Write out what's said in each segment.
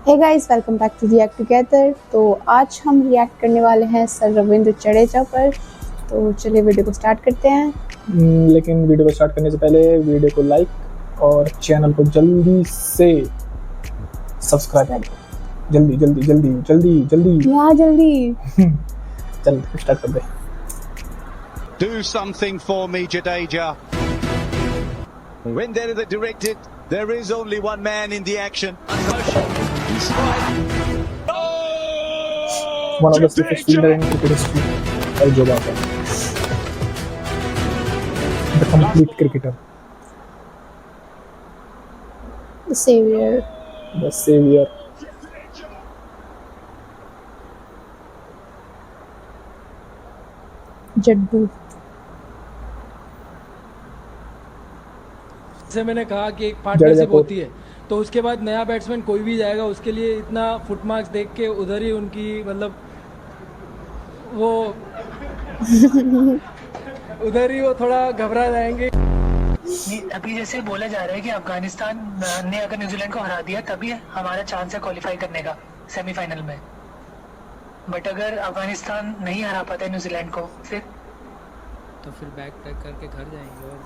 Hey guys, welcome back to React Together. तो आज हम रिएक्ट करने वाले हैं सर रविंद्र जडेजा पर। तो चलिए वीडियो को स्टार्ट करते हैं। लेकिन वीडियो को स्टार्ट करने से पहले वीडियो को लाइक और चैनल को जल्दी से सब्सक्राइब कर दो। जल्दी जल्दी जल्दी जल्दी जल्दी यहाँ जल्दी चल स्टार्ट कर दे। Do something for me, Jadeja. When there is a directed, there is only one man in the action. One of the safest fielder in cricket history. और जो बात है, the complete cricketer, the savior. the savior. Jaddu. जैसे मैंने कहा कि एक partnership होती है, तो उसके बाद नया बैट्समैन कोई भी जाएगा उसके लिए इतना फुट मार्क्स देख के उधर ही उनकी मतलब वो उधर ही वो थोड़ा घबरा जाएंगे। अभी जैसे बोला जा रहा है कि अफगानिस्तान ने अगर न्यूजीलैंड को हरा दिया तभी हमारा चांस है क्वालिफाई करने का सेमीफाइनल में। बट अगर अफगानिस्तान नहीं हरा पाता है न्यूजीलैंड को तो फिर बैक पैक करके घर जाएंगे और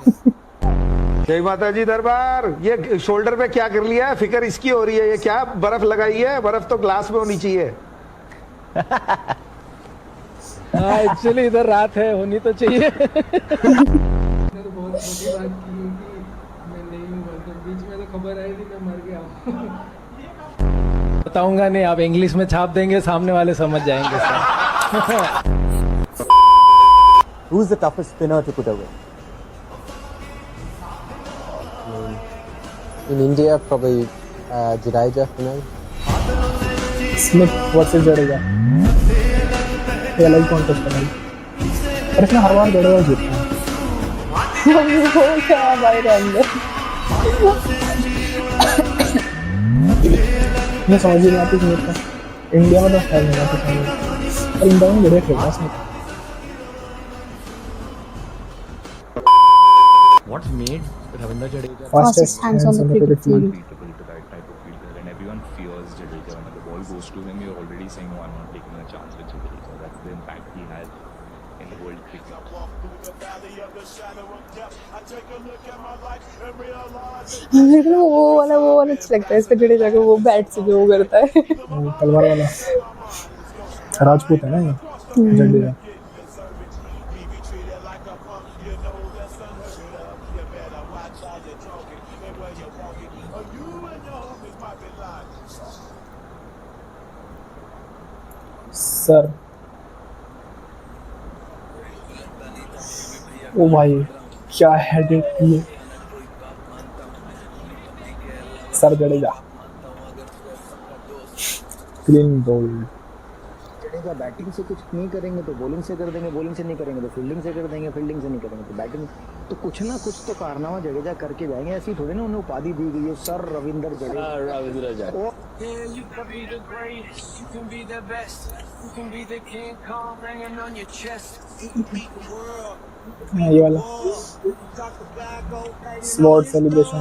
जय माता जी दरबार। ये शोल्डर पे क्या कर लिया है? फिकर इसकी हो रही है। ये क्या बर्फ लगाई है? बर्फ तो ग्लास में होनी चाहिए। हाँ, एक्चुअली इधर रात है, होनी तो चाहिए। तो बहुत छोटी बात की है कि मैं नहीं हूँ, मतलब बीच में तो खबर आई थी मैं मर गया हूँ। बताऊंगा नहीं, आप इंग्लिश में छाप देंगे, सामने वाले समझ जाएंगे sir. Who's the toughest spinner to put away? In India, probably Jadeja, you know. Smith versus Jadeja, ये अलग कॉन्टेस्ट है और इसमें हर बार जडेजा जीतता है। वो क्या भाई रंग मैं समझ ही नहीं आती स्मिथ का। इंडिया में तो है नहीं आती समझ, और इंडिया में बढ़िया खेलता है Smith. What made Ravindra Jadeja fastest hands on the cricket field? unbeatable to that type of fielder, and everyone fears Jadeja. When the ball goes to him, you're already saying, "No, I'm not taking a chance with Jadeja." That's the impact he has in the world cricket. मेरे को वो वाला अच्छा लगता है इसका, जडेजा का वो बैट से जो वो करता है। तलवार वाला राजपूत है ना ये जडेजा। सर ओ भाई क्या हेडेड किए sir Jadeja. Clean bowled. Jadeja batting से कुछ नहीं करेंगे तो बॉलिंग से कर देंगे, बॉलिंग से नहीं करेंगे तो फील्डिंग से कर देंगे, फील्डिंग से नहीं करेंगे तो बैटिंग। तो कुछ ना कुछ तो कारनामा जडेजा करके जाएंगे। ऐसी थोड़ी ना उन्हें उपाधि दी गई है sir Ravindra Jadeja. Ravindra Jadeja. ये वाला स्वॉर्ड सेलिब्रेशन।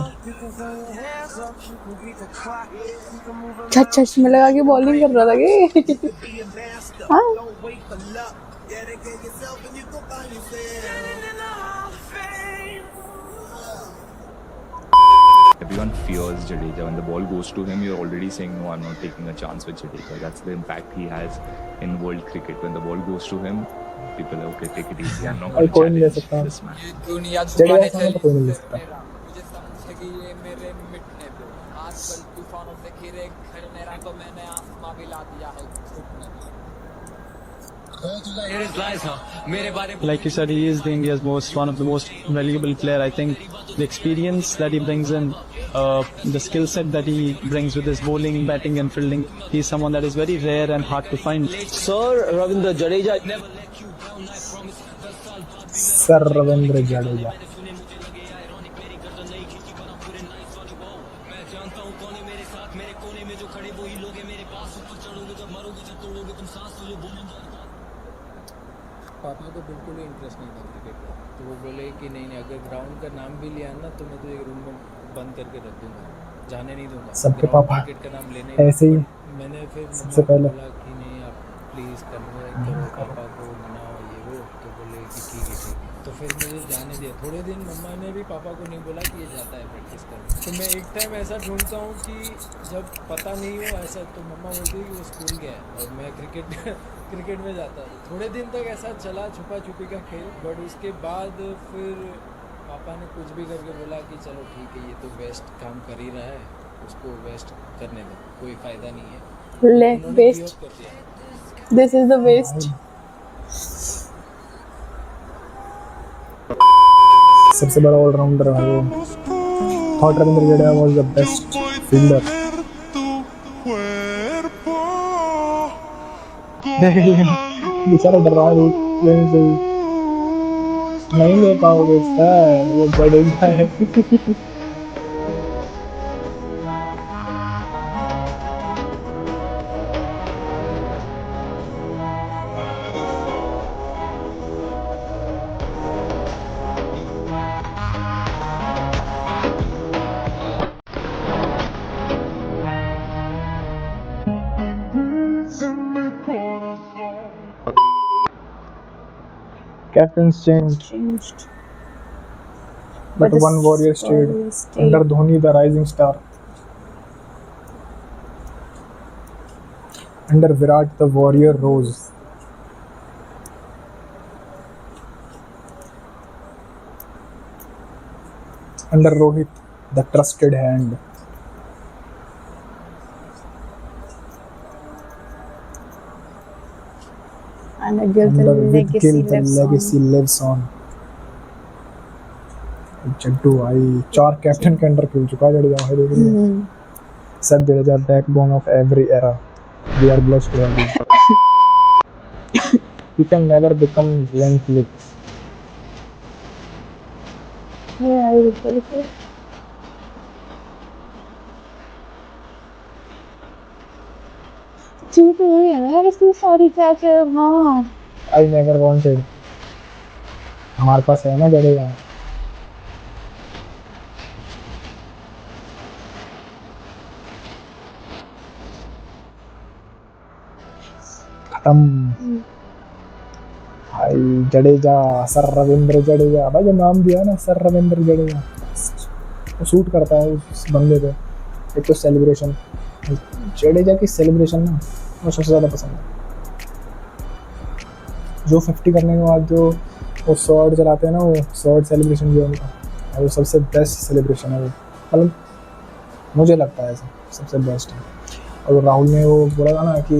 चश्मे लगा के बॉलिंग कर रहा था कि हाँ? Everyone fears Jadeja. When the ball goes to him, you're already saying, "No, I'm not taking a chance with Jadeja." That's the impact he has in world cricket. When the ball goes to him, people are okay, take it easy. I'm not going to कोई नहीं ले challenge सकता this man. Jadeja के सामने तो कोई नहीं ले सकता। मुझे समझे कि ये मेरे मिटने पे आजकल तूफानों से घिरे घर मेरा, तो मैंने आसमां भी ला दिया है घुटने पे। Like you said, he is the India's one of the most valuable player. I think the experience that he brings in, the skill set that he brings with his bowling, batting and fielding, he's someone that is very rare and hard to find. Sir Ravindra Jadeja. Sir Ravindra Jadeja. पापा को बिल्कुल ही interest नहीं था cricket का, तो वो बोले कि नहीं, अगर ग्राउंड का नाम भी लिया ना तो मैं तो एक रूम में बंद करके रख दूंगा। जाने नहीं दूंगा। सबके ग्राउंड पापा क्रिकेट का नाम लेने ऐसे ही मैंने फिर सबसे मम्मा को पहले। बोला कि नहीं आप प्लीज़ कन्वर्ट करो पापा को, मनाओ ये वो। तो बोले कि ठीक है ठीक है। तो फिर मुझे जाने दिया। थोड़े दिन मम्मा ने भी पापा को नहीं बोला कि ये जाता है प्रैक्टिस करने। तो मैं एक टाइम ऐसा ढूंढता हूँ कि जब पता नहीं हो ऐसा, तो मम्मा बोलती है कि वो स्कूल गया है और मैं क्रिकेट में जाता हूँ। थोड़े दिन तक ऐसा चला छुपा छुपी का खेल, बट उसके बाद फिर पापा ने कुछ भी करके बोला कि चलो ठीक है, ये तो वेस्ट काम कर ही रहा है, उसको वेस्ट करने दो, कोई फ़ायदा नहीं है। ले उन्होंने वेस्ट, give up कर दिया। This is the waste. सबसे बड़ा ऑलराउंडर है वो। Thought Ravindra Jadeja was the best fielder. बेचारा डर रहा है रूट लेने से। नहीं ले पाओगे सर, वो जडेजा है। Captains changed, but one warrior stayed. Under Dhoni, the rising star. Under Virat, the warrior rose. Under Rohit, the trusted hand. And Gill, Under the with Gill, the legacy legacy lives on. Jaddu भाई 4 captain के under खेल चुका है जडेजा भाई, देख रही है। Sir Jadeja backbone of every era, we are blessed to have you. You can never become relentless. Yeah, I will tell you. ठीक है यार, इसमें सॉरी क्या क्या। हाँ आई नेवर वांटेड, हमारे पास है ना जडेजा। खत्म भाई। जडेजा, सर रविंद्र जडेजा भाई, जो नाम दिया ना सर रविंद्र जडेजा, वो सूट करता है उस बंदे पे। एक तो सेलिब्रेशन, जडेजा की सेलिब्रेशन ना मुझे सबसे ज़्यादा पसंद है। जो 50 करने के बाद जो वो शॉट चलाते हैं ना, वो शॉट सेलिब्रेशन जो उनका, वो सबसे बेस्ट सेलिब्रेशन है वो, मतलब मुझे लगता है ऐसा सबसे बेस्ट है। और राहुल ने वो बोला था ना कि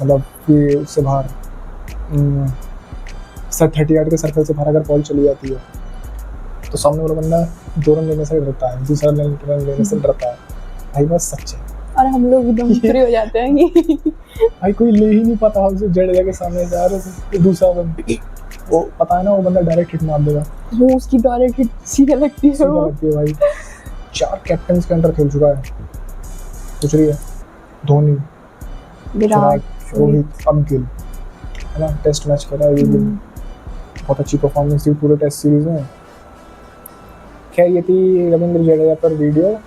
मतलब कि उससे बाहर सर 38 के सर्कल से बाहर अगर बॉल चली जाती है तो सामने वाला बंदा 2 रन लेने से डरता है, दूसरा रन लेने से डरता है। भाई बस सच है। और हम लोग एकदम फ्री हो जाते हैं कि भाई कोई ले ही नहीं पाता उसे जडेजा के सामने से, यार दूसरा वो पता है ना, वो बंदा डायरेक्ट हिट मार देगा। वो उसकी डायरेक्ट हिट सीधा लगती है। सीधा लगती है भाई। 4 कैप्टन के अंडर खेल चुका है, सोच रही है। धोनी, विराट, रोहित, अब गिल, है ना। टेस्ट मैच खेला है ये गिल, बहुत अच्छी परफॉर्मेंस थी पूरे टेस्ट सीरीज में। खैर ये थी रविंद्र जडेजा पर वीडियो।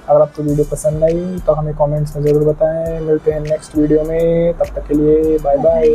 अगर आपको वीडियो पसंद आई तो हमें कमेंट्स में ज़रूर बताएं। मिलते हैं नेक्स्ट वीडियो में, तब तक के लिए बाय बाय।